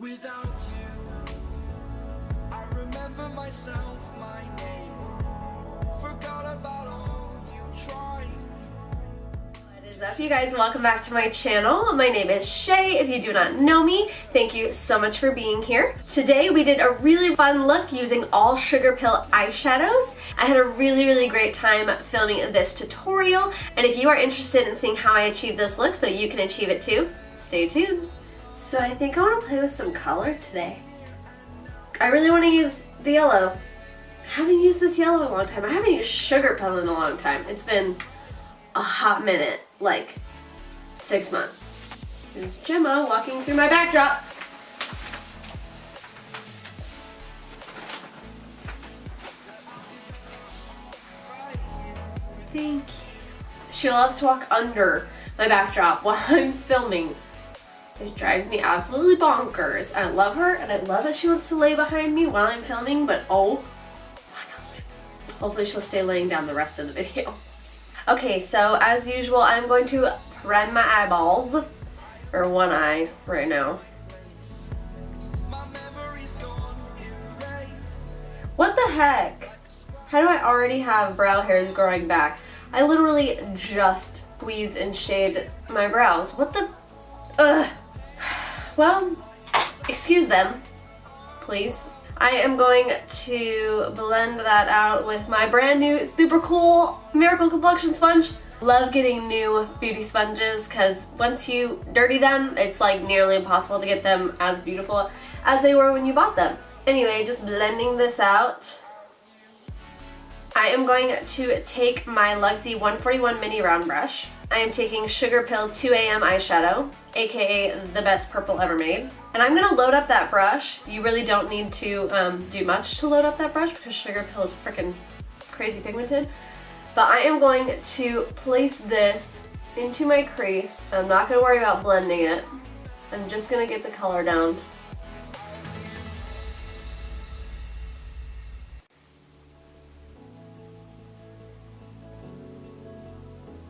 Without you, I remember myself, my name. Forgot about all you tried. What is up, you guys? Welcome back to my channel. My name is Shay. If you do not know me, thank you so much for being here. Today we did a really fun look using all Sugarpill eyeshadows. I had a really great time filming this tutorial, and if you are interested in seeing how I achieved this look so you can achieve it too, stay tuned. So I think I want to play with some color today. I really want to use the yellow. I haven't used this yellow in a long time. I haven't used Sugarpill in a long time. It's been a hot minute, like 6 months. Here's Gemma walking through my backdrop. Thank you. She loves to walk under my backdrop while I'm filming. It drives me absolutely bonkers. I love her, and I love that she wants to lay behind me while I'm filming, but oh my god. Hopefully she'll stay laying down the rest of the video. Okay, so as usual, I'm going to prime my eyeballs, or one eye right now. What the heck? How do I already have brow hairs growing back? I literally just squeezed and shaded my brows. What the? Ugh. Well, excuse them, please. I am going to blend that out with my brand new super cool Miracle Complexion sponge. Love getting new beauty sponges because once you dirty them, it's like nearly impossible to get them as beautiful as they were when you bought them. Anyway, just blending this out. I am going to take my Luxie 141 mini round brush. I am taking Sugarpill 2 AM eyeshadow, aka the best purple ever made. And I'm gonna load up that brush. You really don't need to do much to load up that brush because Sugarpill is freaking crazy pigmented. But I am going to place this into my crease. I'm not gonna worry about blending it. I'm just gonna get the color down.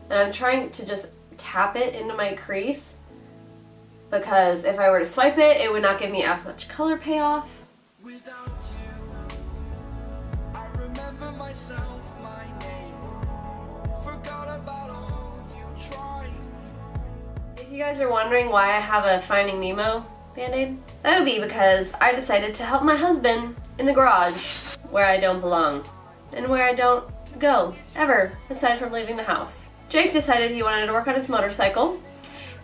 And I'm trying to just tap it into my crease because if I were to swipe it, it would not give me as much color payoff. Without you, I remember myself, my name. Forgot about all you tried. If you guys are wondering why I have a Finding Nemo band-aid, that would be because I decided to help my husband in the garage where I don't belong and where I don't go ever aside from leaving the house. Jake decided he wanted to work on his motorcycle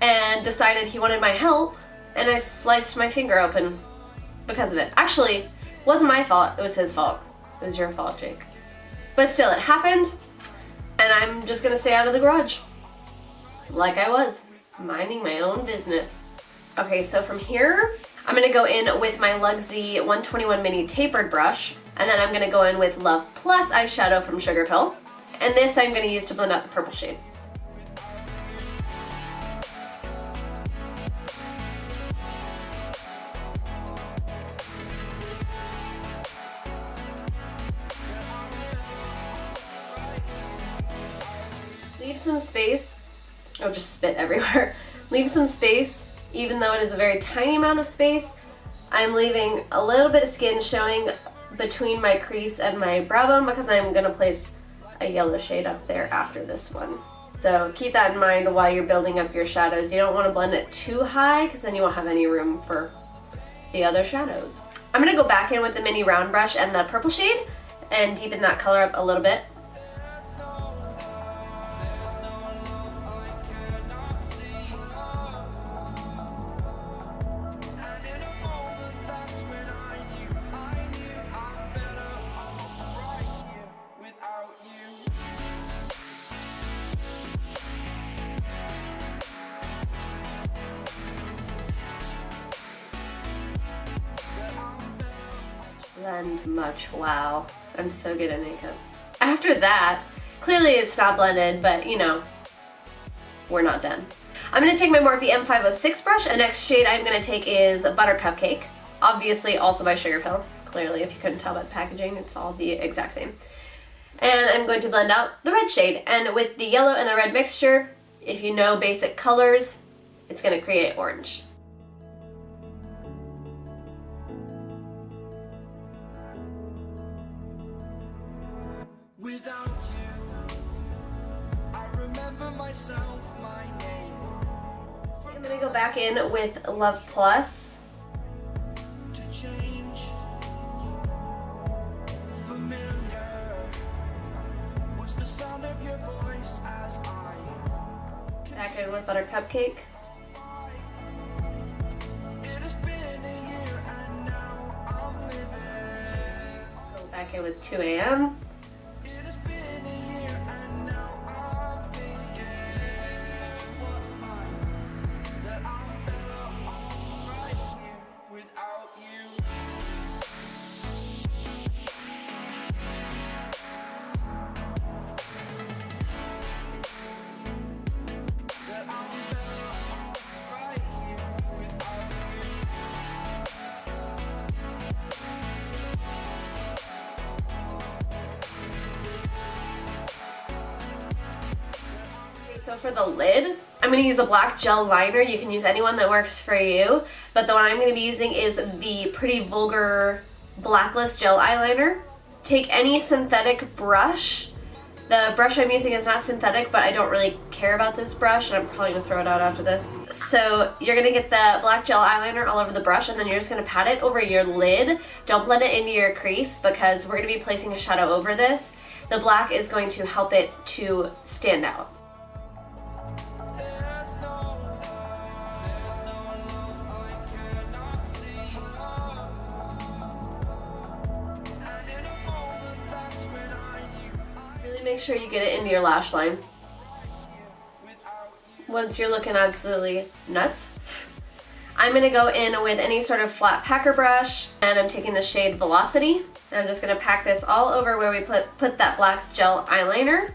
and decided he wanted my help, and I sliced my finger open because of it. Actually, it wasn't my fault, it was his fault. It was your fault, Jake. But still, it happened, and I'm just gonna stay out of the garage. Like I was, minding my own business. Okay, so from here, I'm gonna go in with my Luxie 121 mini tapered brush, and then I'm gonna go in with Love Plus eyeshadow from Sugarpill. And this I'm going to use to blend out the purple shade. Leave some space. Oh, just spit everywhere. Leave some space, even though it is a very tiny amount of space. I'm leaving a little bit of skin showing between my crease and my brow bone because I'm going to place a yellow shade up there after this one. So keep that in mind while you're building up your shadows. You don't want to blend it too high because then you won't have any room for the other shadows. I'm going to go back in with the mini round brush and the purple shade and deepen that color up a little bit. Blend much. Wow, I'm so good at makeup. After that, clearly it's not blended, but you know, we're not done. I'm gonna take my Morphe M506 brush, and next shade I'm gonna take is Butter Cupcake. Obviously also by Sugarpill. Clearly, if you couldn't tell by the packaging, it's all the exact same. And I'm going to blend out the red shade. And with the yellow and the red mixture, if you know basic colors, it's gonna create orange. remember myself, my name. I'm gonna go back in with Love Plus. To change. Familiar was the sound of your voice as I Back in with Butter Cupcake. It has been a year and now I'm living. Go back in with 2 a.m. It has been a year and now I'm thinking what's mine, that I'm better off right here without you. That I'm better off right here without you. Okay, so for the lid, I'm going to use a black gel liner. You can use anyone that works for you, but the one I'm going to be using is the Pretty Vulgar Blacklist Gel Eyeliner. Take any synthetic brush. The brush I'm using is not synthetic, but I don't really care about this brush, and I'm probably going to throw it out after this. So you're going to get the black gel eyeliner all over the brush, and then you're just going to pat it over your lid. Don't blend it into your crease because we're going to be placing a shadow over this. The black is going to help it to stand out. There's no love I cannot see. And in a moment, that's when I knew Really make sure you get it into your lash line. without you. Once you're looking absolutely nuts, I'm going to go in with any sort of flat packer brush, and I'm taking the shade Velocity. And I'm just going to pack this all over where we put that black gel eyeliner.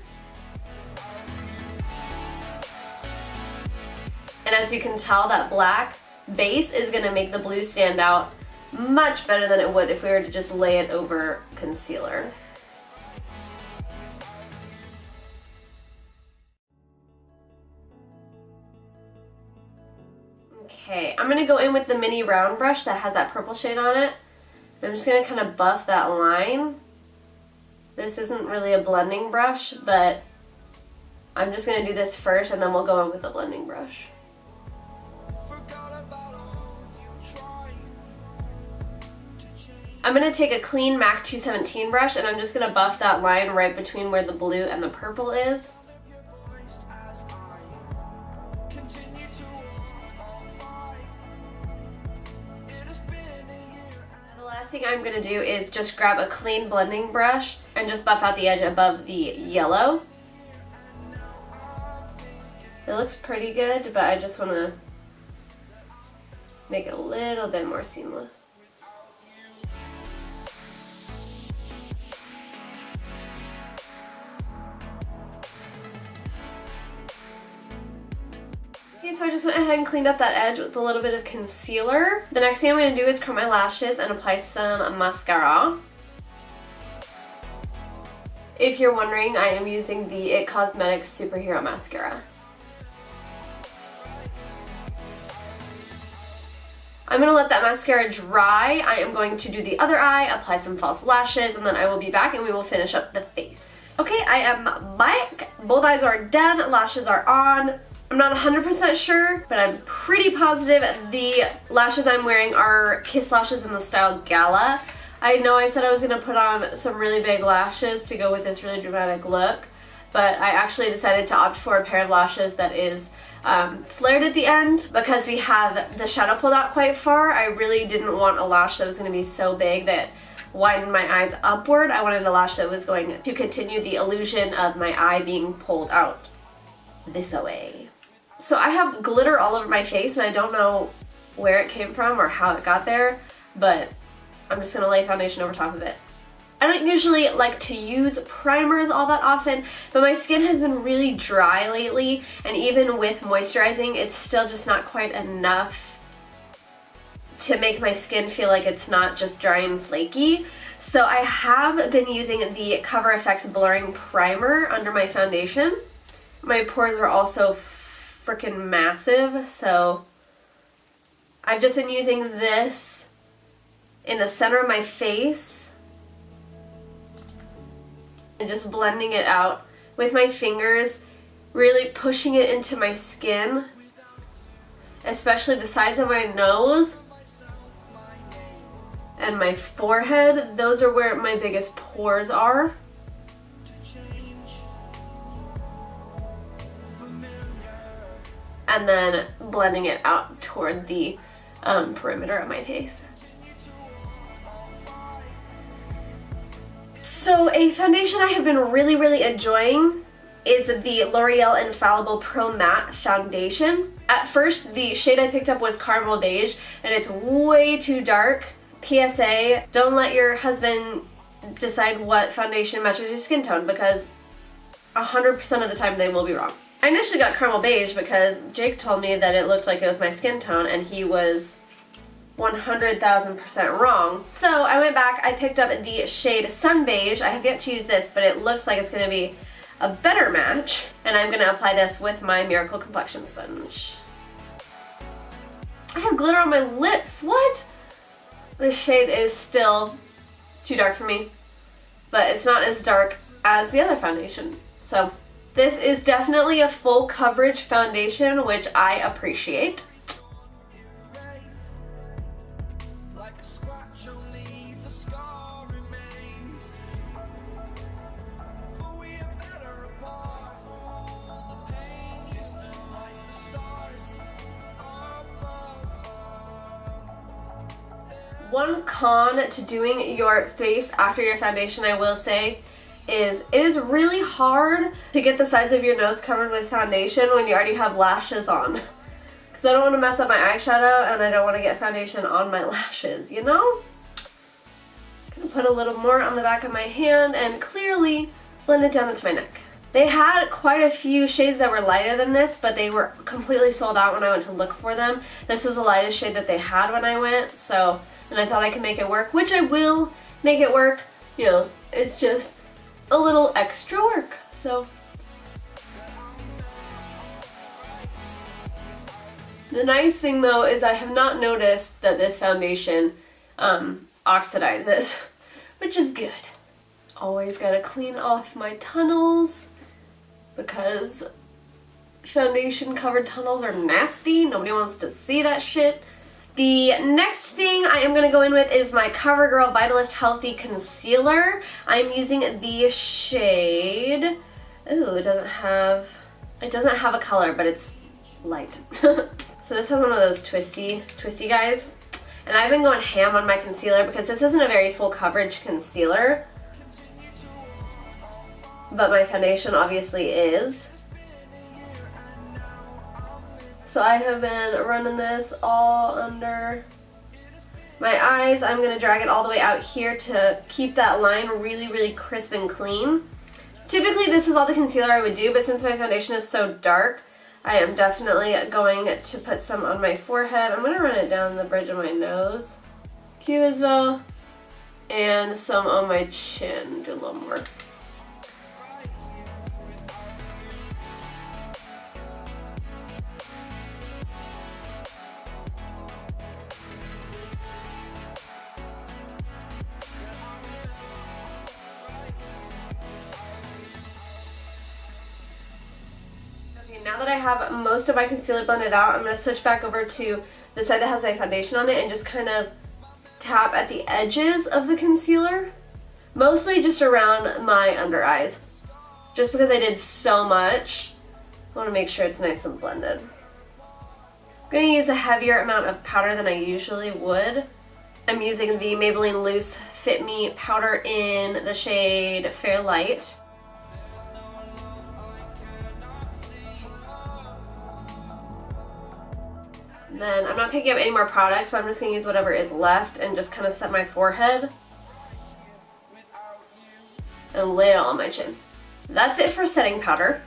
And as you can tell, that black base is going to make the blue stand out much better than it would if we were to just lay it over concealer. Okay, I'm going to go in with the mini round brush that has that purple shade on it. I'm just going to kind of buff that line. This isn't really a blending brush, but I'm just going to do this first and then we'll go in with the blending brush. Forgot about all you tried to change. I'm going to take a clean MAC 217 brush and I'm just going to buff that line right between where the blue and the purple is. Your voice as I continue to walk on by. It has been a year The last thing I'm going to do is just grab a clean blending brush and just buff out the edge above the yellow. It looks pretty good, but I just want to make it a little bit more seamless. Okay, so I just went ahead and cleaned up that edge with a little bit of concealer. The next thing I'm going to do is curl my lashes and apply some mascara. If you're wondering, I am using the IT Cosmetics Superhero Mascara. I'm going to let that mascara dry. I am going to do the other eye, apply some false lashes, and then I will be back and we will finish up the face. Okay, I am back. Both eyes are done, lashes are on. I'm not 100% sure, but I'm pretty positive the lashes I'm wearing are Kiss lashes in the style Gala. I know I said I was going to put on some really big lashes to go with this really dramatic look, but I actually decided to opt for a pair of lashes that is flared at the end because we have the shadow pulled out quite far. I really didn't want a lash that was going to be so big that widened my eyes upward. I wanted a lash that was going to continue the illusion of my eye being pulled out this way. So I have glitter all over my face and I don't know where it came from or how it got there, but I'm just going to lay foundation over top of it. I don't usually like to use primers all that often, but my skin has been really dry lately, and even with moisturizing, it's still just not quite enough to make my skin feel like it's not just dry and flaky. So I have been using the Cover FX Blurring Primer under my foundation. My pores are also freaking massive, so I've just been using this in the center of my face and just blending it out with my fingers really pushing it into my skin, especially the sides of my nose and my forehead. Those are where my biggest pores are. And then blending it out toward the perimeter of my face. So a foundation I have been really enjoying is the L'Oreal Infallible Pro Matte Foundation. At first, the shade I picked up was Caramel Beige, and it's way too dark. PSA, don't let your husband decide what foundation matches your skin tone, because 100% of the time they will be wrong. I initially got Caramel Beige because Jake told me that it looked like it was my skin tone, and he was 100,000% wrong. So I went back, I picked up the shade Sun Beige. I have yet to use this, but it looks like it's going to be a better match. And I'm going to apply this with my Miracle Complexion Sponge. I have glitter on my lips. What? This shade is still too dark for me, but it's not as dark as the other foundation. So this is definitely a full coverage foundation, which I appreciate. One con to doing your face after your foundation, I will say, is it is really hard to get the sides of your nose covered with foundation when you already have lashes on. Because I don't want to mess up my eyeshadow and I don't want to get foundation on my lashes, you know? I'm gonna put a little more on the back of my hand and clearly blend it down into my neck. They had quite a few shades that were lighter than this, but they were completely sold out when I went to look for them. This was the lightest shade that they had when I went, so, and I thought I could make it work, which I will make it work. You know, it's just a little extra work, so. The nice thing though is I have not noticed that this foundation oxidizes, which is good. Always gotta clean off my tunnels because foundation covered tunnels are nasty. Nobody wants to see that shit. The next thing I am going to go in with is my CoverGirl Vitalist Healthy Concealer. I'm using the shade, ooh, it doesn't have a color, but it's light. So this has one of those twisty guys. And I've been going ham on my concealer because this isn't a very full coverage concealer. But my foundation obviously is. So I have been running this all under my eyes. I'm going to drag it all the way out here to keep that line really crisp and clean. Typically this is all the concealer I would do, but since my foundation is so dark, I am definitely going to put some on my forehead. I'm going to run it down the bridge of my nose. Cute as well. And some on my chin. Do a little more. Now that I have most of my concealer blended out, I'm going to switch back over to the side that has my foundation on it and just kind of tap at the edges of the concealer. Mostly just around my under eyes. Just because I did so much, I want to make sure it's nice and blended. I'm going to use a heavier amount of powder than I usually would. I'm using the Maybelline Loose Fit Me powder in the shade Fair Light. Then I'm not picking up any more product, but I'm just going to use whatever is left and just kind of set my forehead and lay it on my chin. That's it for setting powder.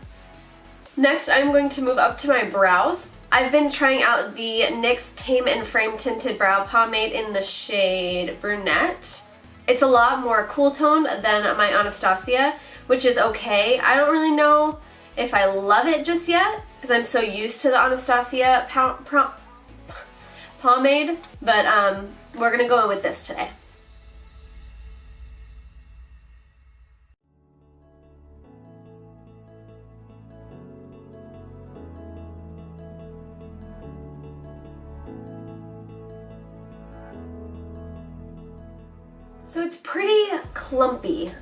Next, I'm going to move up to my brows. I've been trying out the NYX Tame and Frame Tinted Brow Pomade in the shade Brunette. It's a lot more cool toned than my Anastasia, which is okay. I don't really know if I love it just yet, because I'm so used to the Anastasia pomade, but we're gonna go in with this today. So it's pretty clumpy.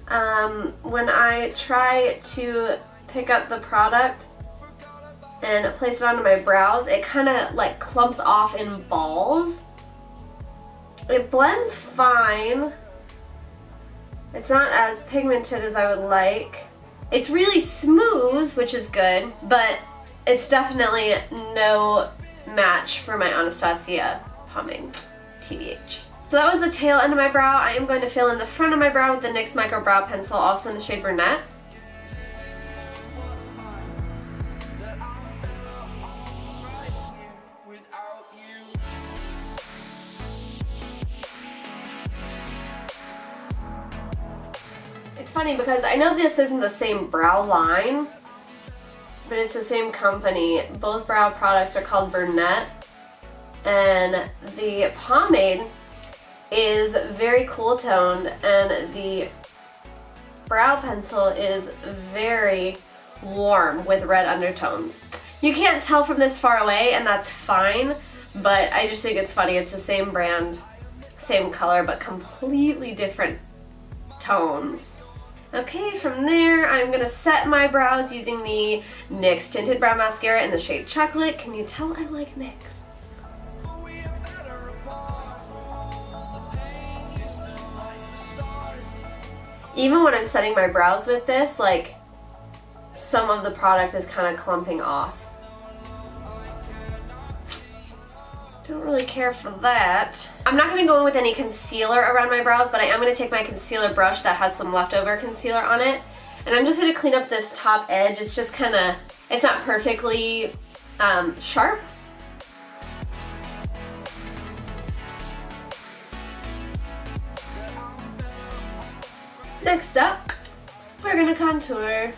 When I try to pick up the product and place it onto my brows, it kind of like clumps off in balls. It blends fine. It's not as pigmented as I would like. It's really smooth, which is good, but it's definitely no match for my Anastasia pomade, TBH. So that was the tail end of my brow. I am going to fill in the front of my brow with the NYX Micro Brow Pencil, also in the shade Brunette. It's funny because I know this isn't the same brow line, but it's the same company. Both brow products are called Brunette, and the pomade is very cool toned and the brow pencil is very warm with red undertones. You can't tell from this far away, and that's fine, but I just think it's funny. It's the same brand, same color, but completely different tones. Okay, from there, I'm gonna set my brows using the NYX Tinted Brow Mascara in the shade Chocolate. Can you tell I like NYX? Even when I'm setting my brows with this, like, some of the product is kind of clumping off. Don't really care for that. I'm not going to go in with any concealer around my brows, but I am going to take my concealer brush that has some leftover concealer on it, and I'm just going to clean up this top edge. It's just kind of, it's not perfectly sharp. Next up, we're going to contour,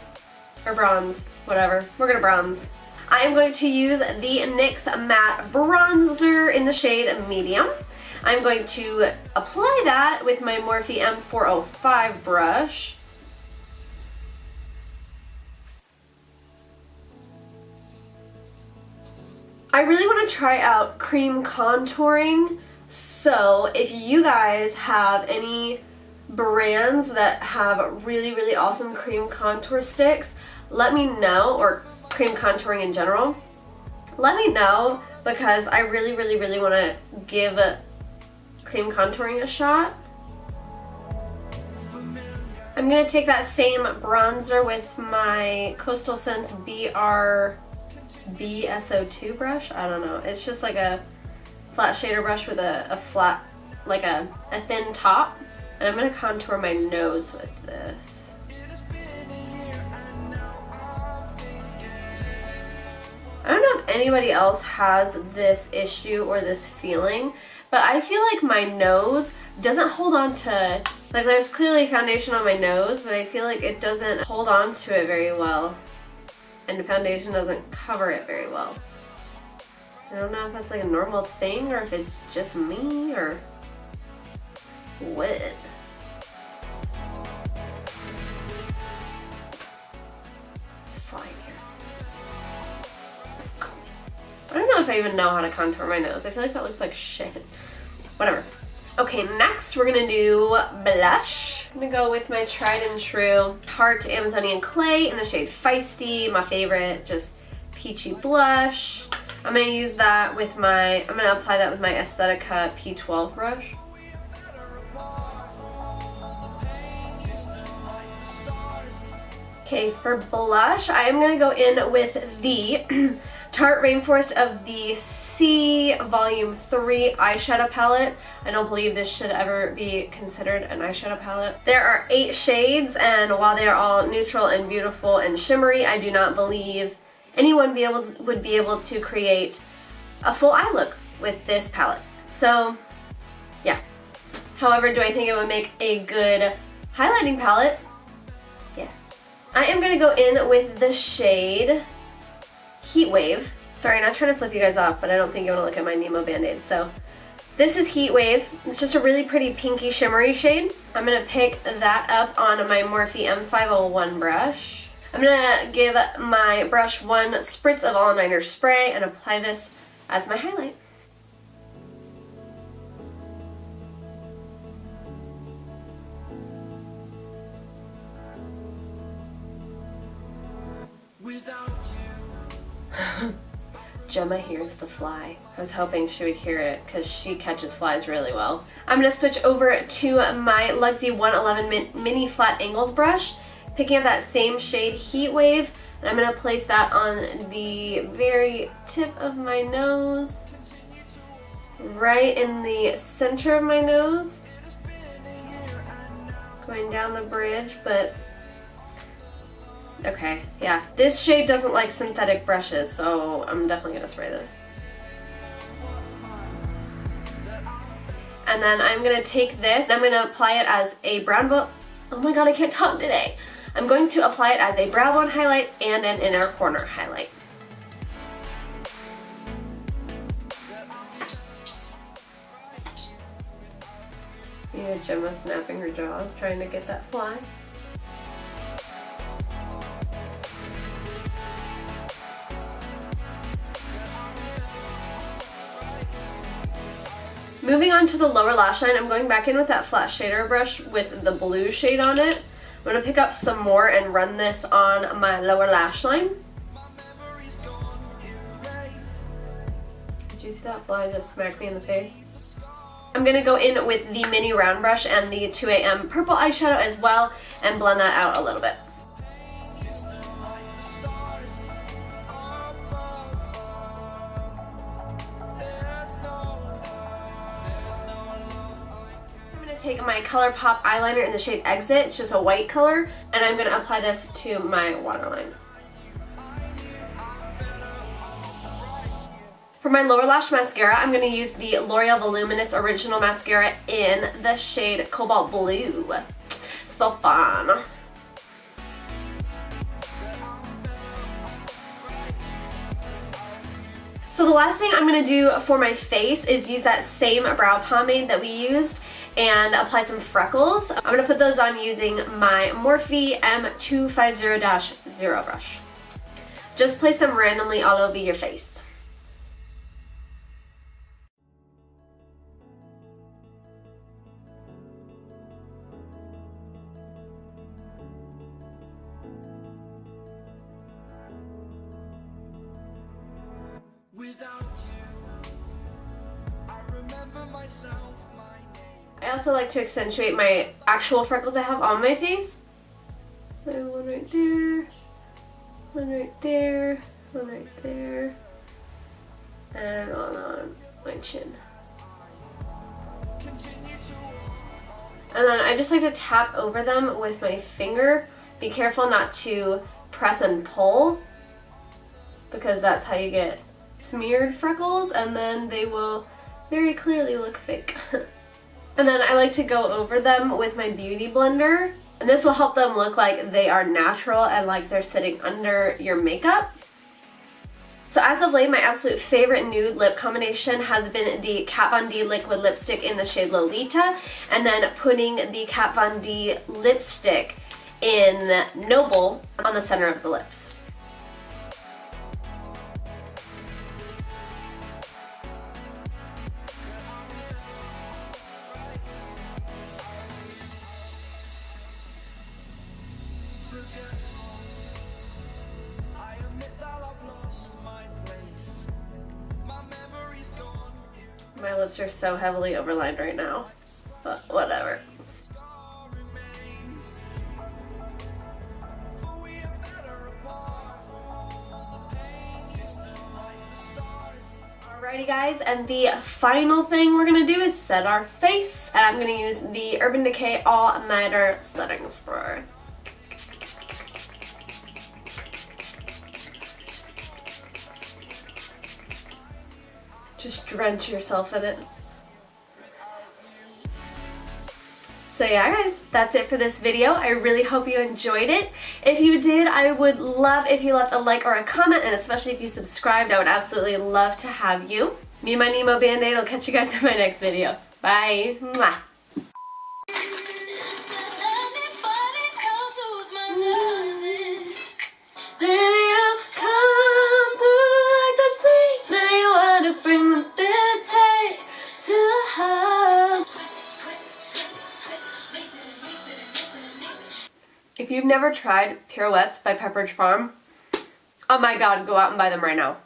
or bronze, whatever. We're going to bronze. I am going to use the NYX Matte Bronzer in the shade Medium. I'm going to apply that with my Morphe M405 brush. I really want to try out cream contouring, so if you guys have any brands that have really, really awesome cream contour sticks, let me know, or cream contouring in general, let me know, because I really, really, really want to give cream contouring a shot. I'm going to take that same bronzer with my Coastal Scents BSO2 brush. I don't know. It's just like a flat shader brush with a flat, like a thin top. And I'm going to contour my nose with this. I don't know if anybody else has this issue or this feeling, but I feel like my nose doesn't hold on to, like, there's clearly foundation on my nose, but I feel like it doesn't hold on to it very well, and the foundation doesn't cover it very well. I don't know if that's like a normal thing, or if it's just me, or what. It's flying here. I don't know if I even know how to contour my nose. I feel like that looks like shit. Whatever. Okay, next we're gonna do blush. I'm gonna go with my tried and true Tarte Amazonian Clay in the shade Feisty, my favorite, just peachy blush. I'm gonna use that with my, I'm gonna apply that with my Aesthetica P12 brush. Okay, for blush, I am gonna go in with the Tarte Rainforest of the Sea Volume 3 eyeshadow palette. I don't believe this should ever be considered an eyeshadow palette. There are 8 shades, and while they are all neutral and beautiful and shimmery, I do not believe anyone would be able to create a full eye look with this palette. So, yeah. However, do I think it would make a good highlighting palette? Yeah. I am going to go in with the shade Heat Wave. Sorry, I'm not trying to flip you guys off, but I don't think you want to look at my Nemo Band-Aid. So this is Heat Wave. It's just a really pretty pinky shimmery shade. I'm going to pick that up on my Morphe M501 brush. I'm going to give my brush one spritz of all-nighter spray and apply this as my highlight. Gemma hears the fly. I was hoping she would hear it because she catches flies really well. I'm going to switch over to my Luxie 111 mini flat angled brush, picking up that same shade Heat Wave, and I'm going to place that on the very tip of my nose, right in the center of my nose, going down the bridge, but okay, yeah. This shade doesn't like synthetic brushes, so I'm definitely going to spray this. And then I'm going to take this, and I'm going to apply it as a brown bone. Oh my god, I can't talk today. I'm going to apply it as a brow bone highlight and an inner corner highlight. Yeah, Gemma snapping her jaws, trying to get that fly. Moving on to the lower lash line, I'm going back in with that flat shader brush with the blue shade on it. I'm going to pick up some more and run this on my lower lash line. Did you see that fly just smack me in the face? I'm going to go in with the mini round brush and the 2 AM purple eyeshadow as well and blend that out a little bit. Take my ColourPop eyeliner in the shade Exit. It's just a white color, and I'm going to apply this to my waterline. For my lower lash mascara, I'm going to use the L'Oreal Voluminous Original Mascara in the shade Cobalt Blue. So fun. So the last thing I'm going to do for my face is use that same brow pomade that we used and apply some Freckles. I'm going to put those on using my Morphe M250-0 brush. Just place them randomly all over your face. Without you, I remember myself, my name. I also like to accentuate my actual freckles I have on my face. One right there, one right there, one right there, and one on my chin. And then I just like to tap over them with my finger. Be careful not to press and pull, because that's how you get smeared freckles, and then they will very clearly look fake. And then I like to go over them with my beauty blender, and this will help them look like they are natural and like they're sitting under your makeup. So as of late, my absolute favorite nude lip combination has been the Kat Von D liquid lipstick in the shade Lolita, and then putting the Kat Von D lipstick in Noble on the center of the lips. My lips are so heavily overlined right now, but whatever. Alrighty guys, and the final thing we're gonna do is set our face, and I'm gonna use the Urban Decay All Nighter Setting Spray. Just drench yourself in it. So yeah guys, that's it for this video. I really hope you enjoyed it. If you did, I would love if you left a like or a comment, and especially if you subscribed, I would absolutely love to have you. Me and my Nemo Band-Aid, I'll catch you guys in my next video. Bye. Mwah. If you've never tried Pirouettes by Pepperidge Farm, Oh my god, go out and buy them right now.